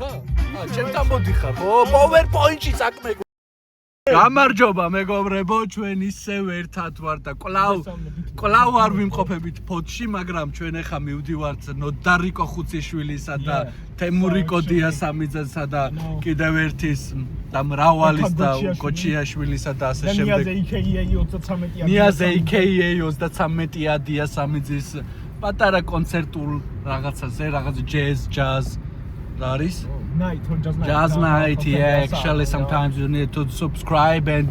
ხარ? ჩემთან მოდიხარ. ო, PowerPoint-ში საქმე. გამარჯობა მეგობრებო, ჩვენ ისევ ერთად ვართ და კვლავ არ ვიმყოფებით ფოთში, მაგრამ ჩვენ ახლა მივდივართ ნოდარიკო ხუციშვილისა და თემურიკო დიასამიძესა და კიდევ ერთის და მრავალის და კოჩიაშვილისა და ასე შემდეგ. ნიაზე IKEA 33-ია დიასამიძის პატარა კონცერტულ რაღაცაზე, რაღაც jazz არის. Night or Just night, yeah. Actually, sometimes you need to subscribe and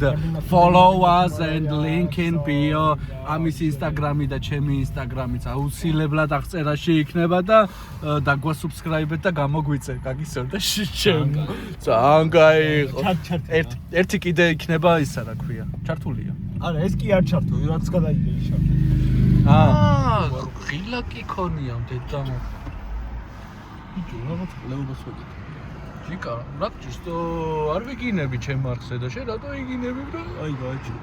follow us and link in bio. Amis Instagram-ი და ჩემი Instagram-იც აუცილებლად აღწერაში იქნება და დაგვასუბსკრაიბეთ და გამოგვიწე. გაგისურვებთ ჩემ. ძალიან გაიყო. ერთი კიდე იქნება ისა რა ქვია. ჩართულია. არა, ეს კი არ ჩართო, რაც გადაიგე იშა. ღილა კი ქონია დედამო. იჯო, რაღაც ლეობას ვეკითხე. ჯიკა, რა ჭისტო არ ვიგინები ჩემ არხზე და შენ რატო იგინები რა? აი გაიჭი.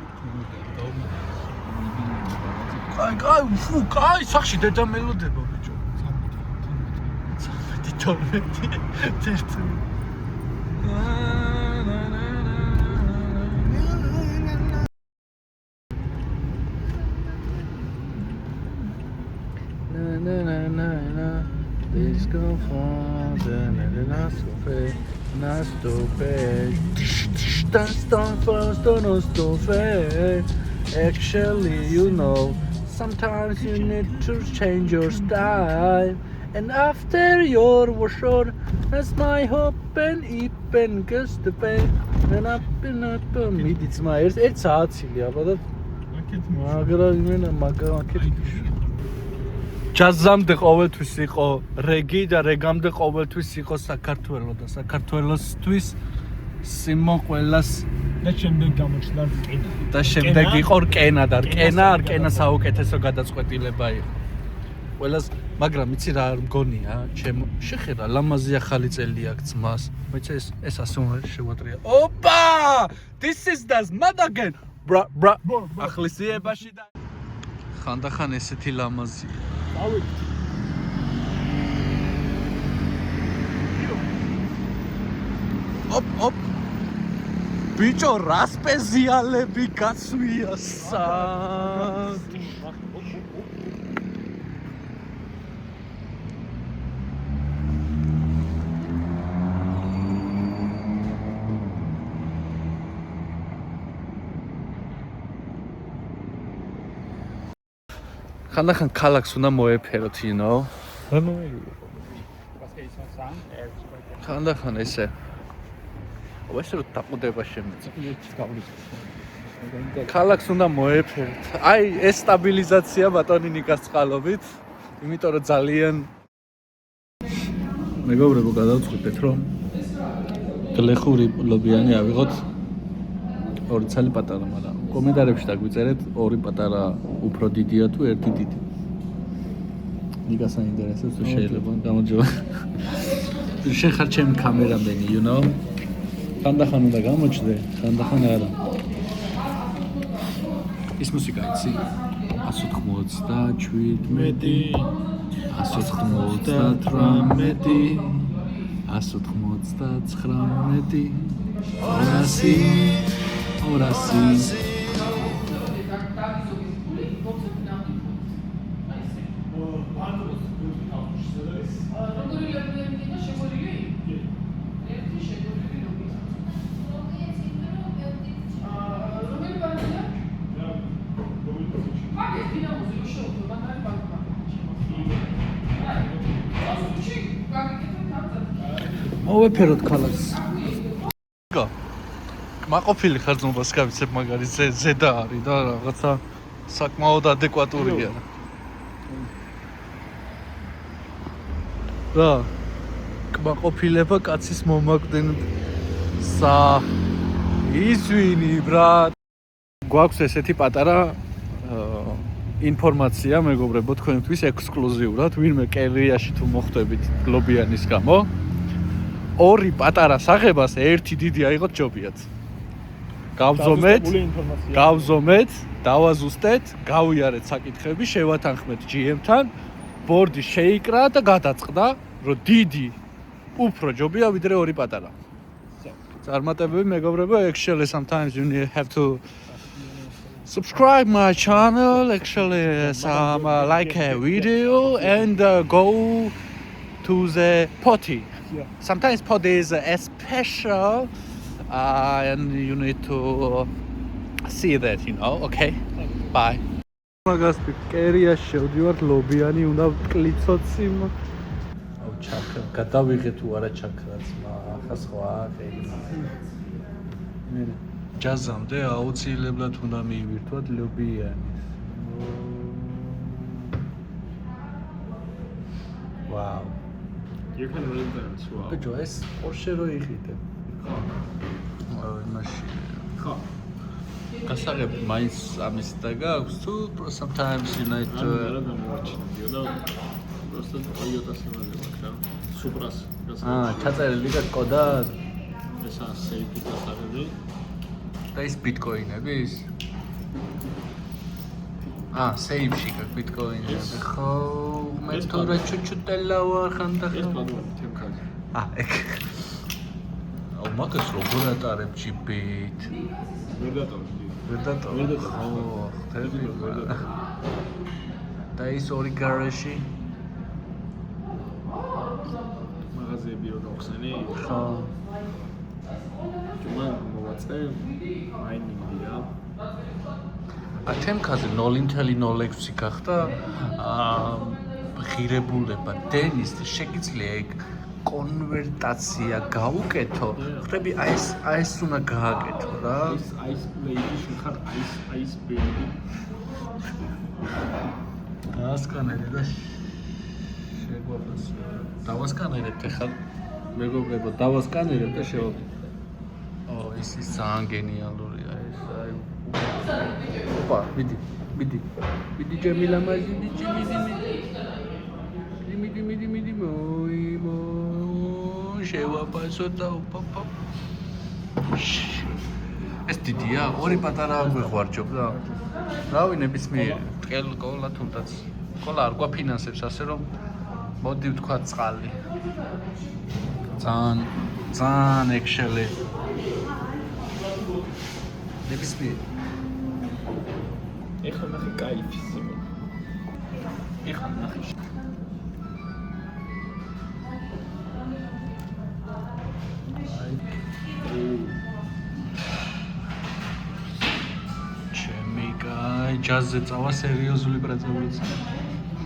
კაი, ფუ, კაი, სახში დედა მელოდება ბიჭო. 13 Let's go for the not stupid. Actually, you know, sometimes you need to change your style. And after your washer, as my hope and ipen gets the pain, and up me, it's my it's hard, Celia, but ჯაზამდე ყოველთვის იყო რეგი და რეგამდე ყოველთვის იყო საქართველო და საქართველოსთვის სიმოყველას და შემდეგ გამოჩნდა რკენა. და შემდეგ იყო რკენა და რკენა საუკეთესო გადაწყვეტილება იყო. ყველას, მაგრამ იცი რა მგონია, ჩემ შეხედა ლამაზი ახალი წელი აქვს ძმას. მეც ეს ასომარი შევატრია. ოპა! This is das mothergen. Bra. ახლისიებაში და ხანდახან ესეთი ლამაზია. Op. Bicho, რა სპეციალები გასვია სად? ხანდახან ქალაქს უნდა მოეფეროთ, you know. ხანდახან ესე. ვესე რომ დაყუდება შემეწა. ქალაქს უნდა მოეფეროთ. აი, ეს სტაბილიზაცია ბატონი ნიკას წყალობით, იმიტომ რომ ძალიან მეგობრებო, გადავწყვიტეთ, რომ გლეხური ლობიანი ავიღოთ ორი ცალი პატარა, მაგრამ კომენტარებში დაგვიწერეთ ორი პატარა უფრო დიდია თუ ერთი დიდი. ნიკას აინტერესებს თუ შეიძლება გამოძიო. შენ ხარ ჩემი კამერამენი, you know. ხანდახან უნდა გამოჩდე, ხანდახან არა. ის მუსიკა იცი? 197, 198, 199, 200. მოვეფეროთ ქალაქს. მაყოფილი ხარ ძმობას გავიცებ მაგარი ზედა არის და რაღაცა საკმაოდ ადეკვატურია. რა? კმაყოფილება კაცის მომაკვდნენ ისვინი ბრატ. გვაქვს ესეთი პატარა ინფორმაცია მეგობრებო თქვენთვის ექსკლუზიურად, ვინმე კელრიაში თუ მოხვდებით გლობიანის გამო. ორი პატარა საღებას ერთი დიდი აიღოთ ჯობიათ. გავზომეთ, დავაზუსტეთ, გავიარეთ საკითხები, შევათანხმეთ GM-თან, ბორდი შეიკრა და გადაწყდა, რომ დიდი უფრო ჯობია ვიდრე ორი პატარა. წარმატებები მეგობრებო, actually sometimes you have to subscribe my channel, actually some like a video and go to the potty. Yeah. Sometimes potty is special and you need to see that, you know, okay? Bye. მაგას კერია შევდივართ ლობიანი უნდა ვკლიცოთ სიმ. აუ ჩაქრა, გადავიღე თუ არა ჩაქრაც, ახლა სხვა ხელი. მე ჯაზამდე აუცილებლად უნდა მივირთვათ ლობიანი. ვაუ. You can read them as well. ბიჭო, ეს პორშე რო იყიდე. აუ იმაში. ხო. გასაღებ მაინც ამის და გაქვს თუ sometimes you need to არა გამოვაჩინე და просто Toyota-ს იმადება რა. Supra-ს ჩაწერილი და კოდა ეს ასეითი გასაღები. და ის ბიტკოინების? სეიფში გაქვს ბიტკოინები. ხო, მე თორე ჩუჩუტელა ვარ ხანდახან. ეს პლატფორმი თემქაზე. ეგ. აუ მაგას როგორ ატარებ ჯიპით? ვერ დატოვე. ვერ დატოვე. ხო, ხტები. და ის ორი გარეჟი? მაღაზიები რო გავხსენი? ხო. ჯუმან მოვაწე მაინინგია. თემქაზე 0.06 გახდა ღირებულება დენის შეგიძლია ეგ კონვერტაცია გაუკეთო. ხტები ეს უნდა გააკეთო რა. Ice blade შეხარ ice blade. დავასკანერე და შეგვაფას. დავასკანერებთ ახლა მეგობრებო, დავასკანერებ და შევაფასებ. ეს ის ძალიან გენიალურია ეს. ოპა, მიდი ჯემილა მაჟი, მიდი მოიმო შევაფასო და ოპა. ეს დიდია, ორი პატარა გვეღვარჯობდა. რავი, ნებისმიერ ტყელ კოლა თუნდაც. კოლა არ გვაფინანსებს ასე რომ მოდი ვთქვა წყალი. ძალიან ექშელი. ნებისმიერ ეხლა ნახე кайფი სიმო. ეხლა ნახე. ჩემი კაი, ჯაზზე წავა სერიოზული პრეცედენტი.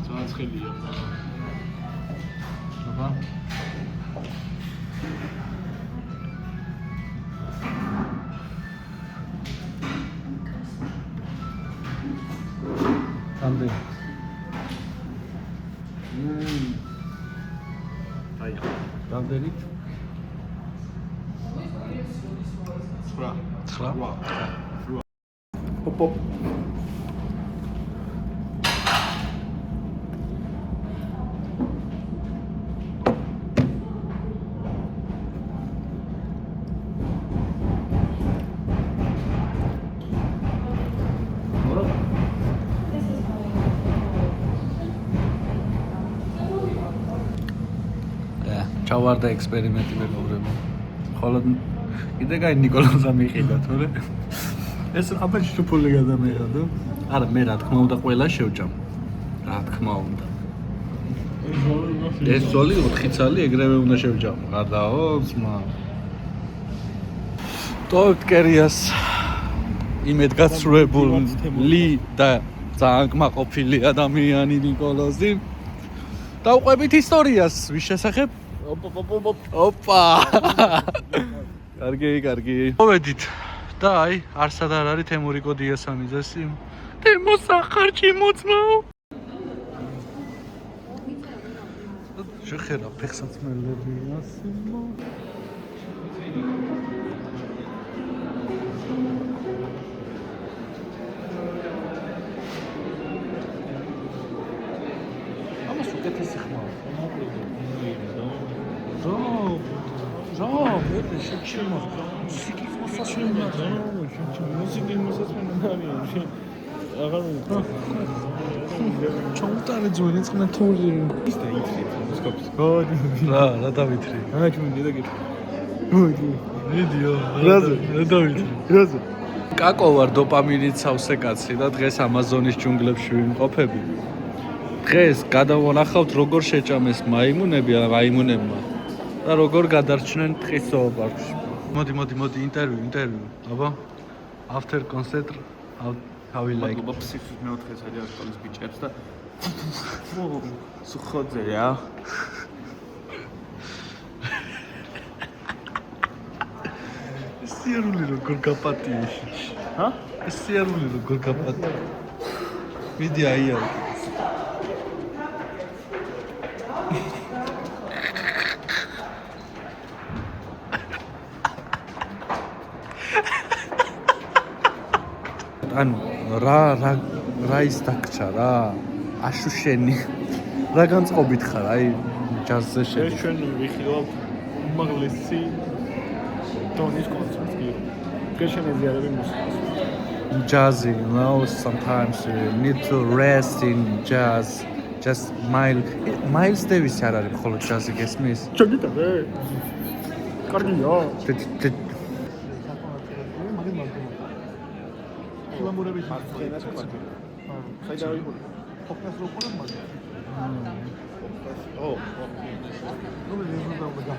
ძალიან ცხელია. აბა. ამდე. აი. რამდენით? 9. ოპ. ჩავარდა ექსპერიმენტი მეგობრებო. ხოლოდ კიდე კაი ნიკოლოზა მიყიდა თორე. ეს აბა შუპული გადამეღადო. არა, მე რა თქმა უნდა ყველა შევჭამ. რა თქმა უნდა. ეს ზოლი 4 წელი ეგრევე უნდა შევჭამ. გადაო, ძმა. ტოლკერიას იმედგაცრუებული და ძალიან კმაყოფილი ადამიანი ნიკოლოზი. დავყვებით ისტორიას ვის შესახებ? ოპა. კარგი. მოვედით და აი, არსად არ არის თემურიკო დიასამიძესი. თემოსახარჭი მოწმაო. შეხერა ფეხსაცმელები ასიმო. ამას უკეთესი ხმაა. რა, ვერდე შეჩიმა. მუსიკის მოსასმენად. მუსიკის მოსასმენად არის. აღარ მინდა. ჩონტარი ძველი წყნა თორი. ის და ითხრით, სკოპს. გოდი. რა დავითრი. აჩვენე და გეტყვი. გოდი. ვიდეო. რაზე? რა დავითრი. რაზე? კაკო ვარ დოპამინით სავსე კაცი და დღეს ამაზონის ჯუნგლებში ვიმყოფები. დღეს გადავანახავთ როგორ შეჭამეს მაიმუნებმა და როგორ გადარჩნენ ტყის ზოოპარკში. მოდი ინტერვიუ. აბა after concert how we like. მადლობა ფსიქის მეოთხე საჯარო სკოლის ბიჭებს და სუხოძე რა. სიარული როგორ გაპატიე. ჰა? სიარული როგორ გაპატიე. მიდი აიარო. ანუ რა ის დაგჭა რა აშუშენი რა განწყობით ხარ აი ჯაზზე ეს შედი ჩვენ ვიხილავთ უმაღლესი დონის კონცერტს კი. გეშენები არები მუსიკას. jazzy you know sometimes you need to rest in jazz just Miles Davis არ არის მხოლოდ ჯაზი გესმის ჩაგიტარე. კარგია. ფილამურების მარცხენა კვარტალი. საიდან ვიყურე? ფოკას რო ყურებ მაგ. ო. ნუ მე ვერ დავუდგა.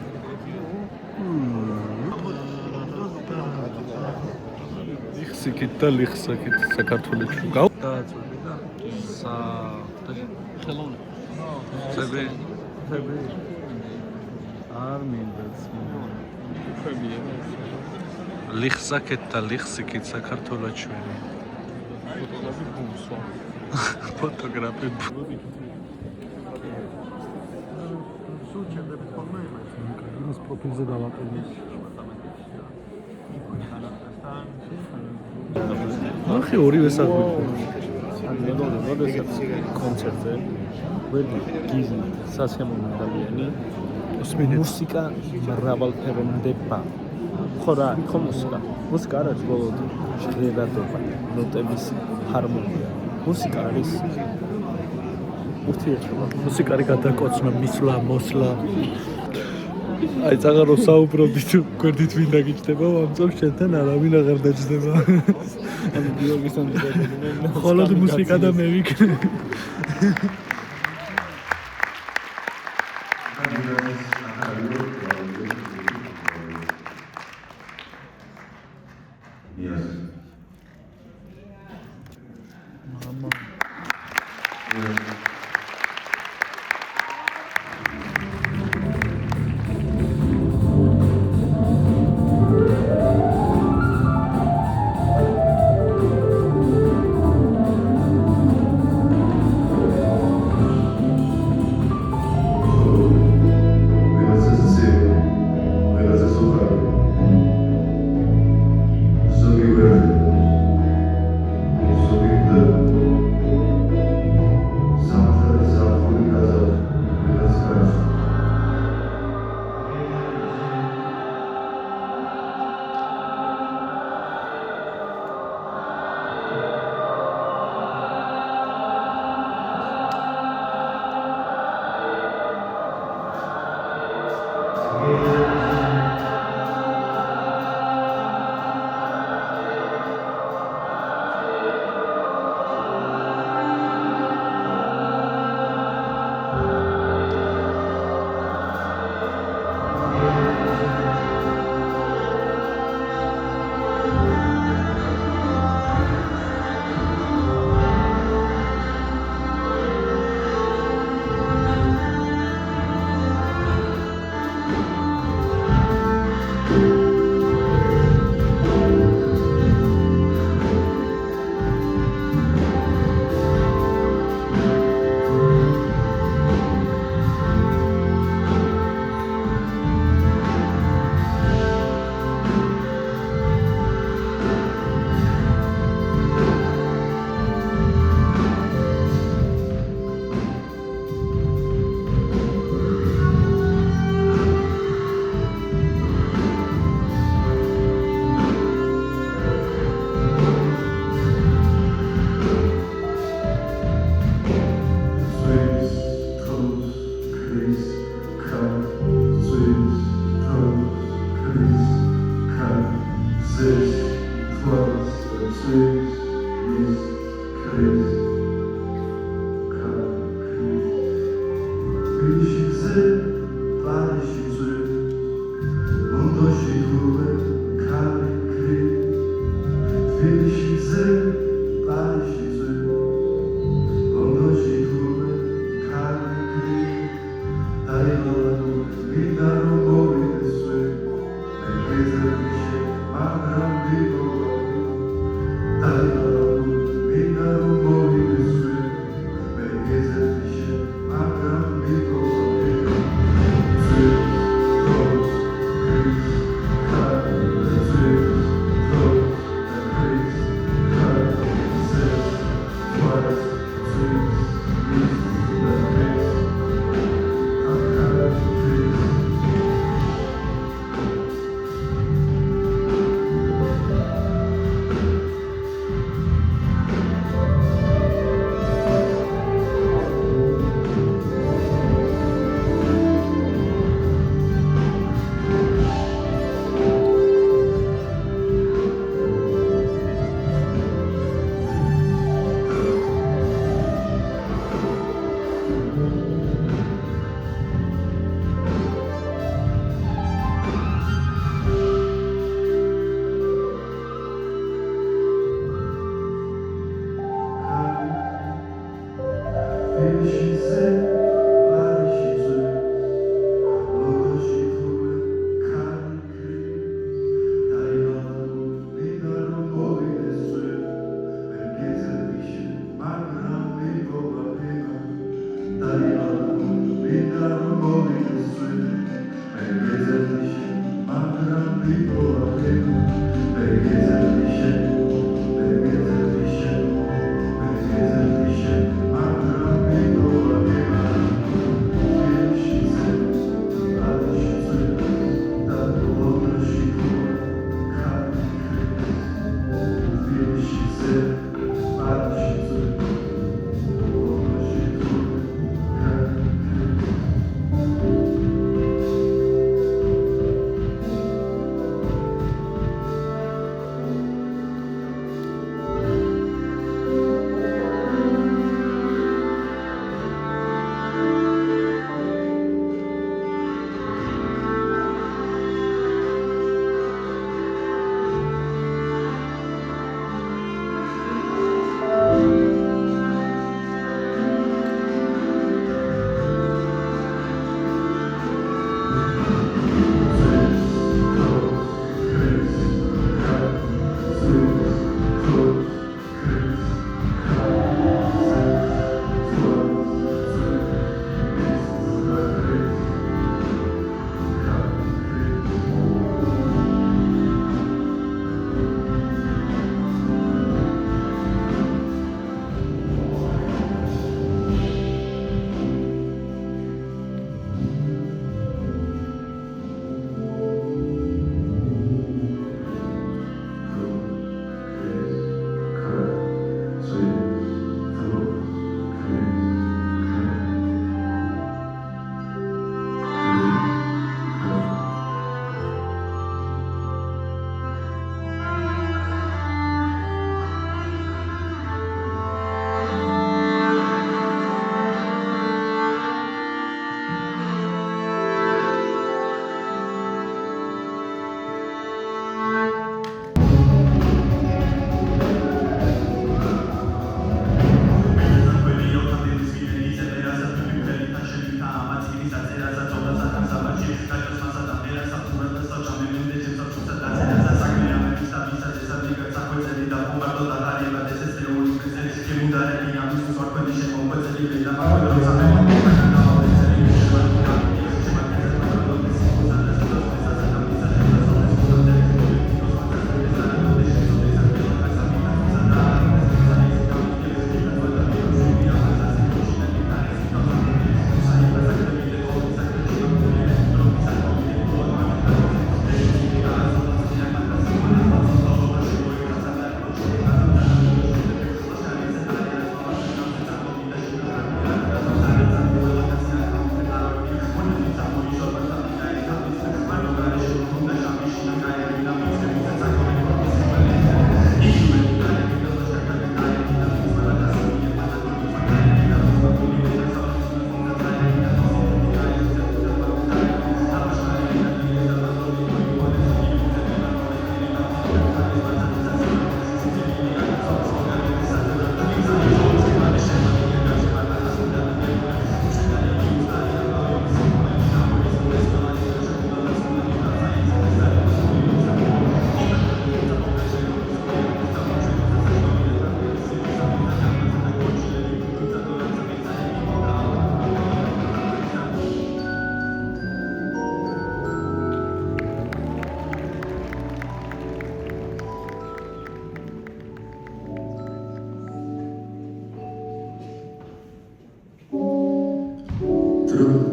ლიხსიკით და ლიხსაკით საქართველოში გავდაწვები და ხელოვნე. წები არ მინდა ხებია. ლიხსაკით და ლიხსიკით საქართველოში ფოტოგრაფი ბუმსვა. ფოტოგრაფი სუჩები ხოლმე ის პროფილზე დავაყენე. ახი ორივე საქმე როდესაც კონცერტზე ვედი გიზი სასემო ადამიანი მუსიკა მრავალფეროვნება ხო რა ხო მუსიკა არ არის ბოლოდ ჟღერადობა ნოტების ჰარმონია მუსიკა არის ურთიერთობა მუსიკა არის გადაკოცნა, მისვლა, მოსვლა. აი წაღარო საუბრობდი თუ გვერდით ვინ დაგიჭდება, ამ წელს შენთან არავინ აღარ დაჭდება. ანუ გიორგისთან დაგვიდნენ მხოლოდ მუსიკა და მე ვიქნე.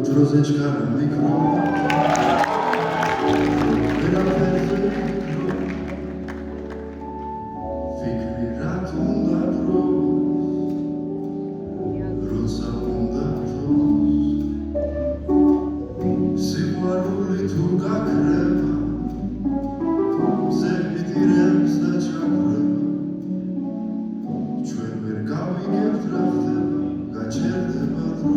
Troszeczkę mikro. Fikri ratunda pros, rosa unda pros. Simaruli tu gakreba, zepitirems da chakreba. Ჩვენ ვერ გავიგებთ რა ხდება, გაჩერდება დრო.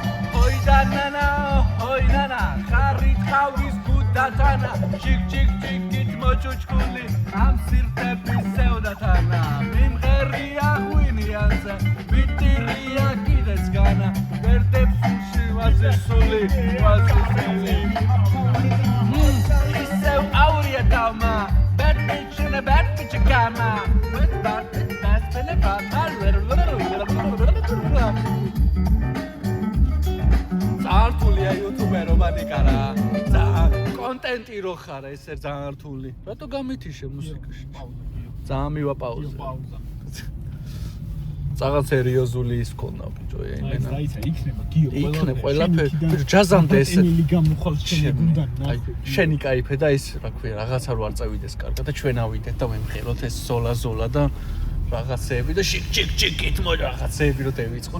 ჰოი დანანა ჰოი ნანა ხარით ხავრის გუდათანა ჩიკ ჩიკ ჩიკით მოჭუჭკული ამ სირთების ზევდათანა მიმღერია ღვინიანზე ვიტირია კიდეც განა ვერდებს შევაზე სული ვაზრული ისევ აურია დავმა ბეტჩინე ბეტჩი გამა ბეტჩინე ბატმა ზართულია იუთუბერო მანიკარა ძალიან კონტენტი რო ხარ ესე ძალიან რთული რატო გამითიშე მუსიკაში ძალიან მივა პაუზე რაღაც სერიოზული ის ქონა ბიჭო იმენა იქნება გიო იქნება ყველაფერი ბიჭო ჯაზამდე ესე ელი გამოხვალ შენ გუნდან აი შენი кайფე და ის რა ქვია რაღაცა რო არ წავიდეს კარგად და ჩვენ ავიდეთ და ვემღეროთ ეს ზოლა და რაღაცეები და ჩიკ ჩიკ ჩიკით მო რაღაცეები რო დევიწყო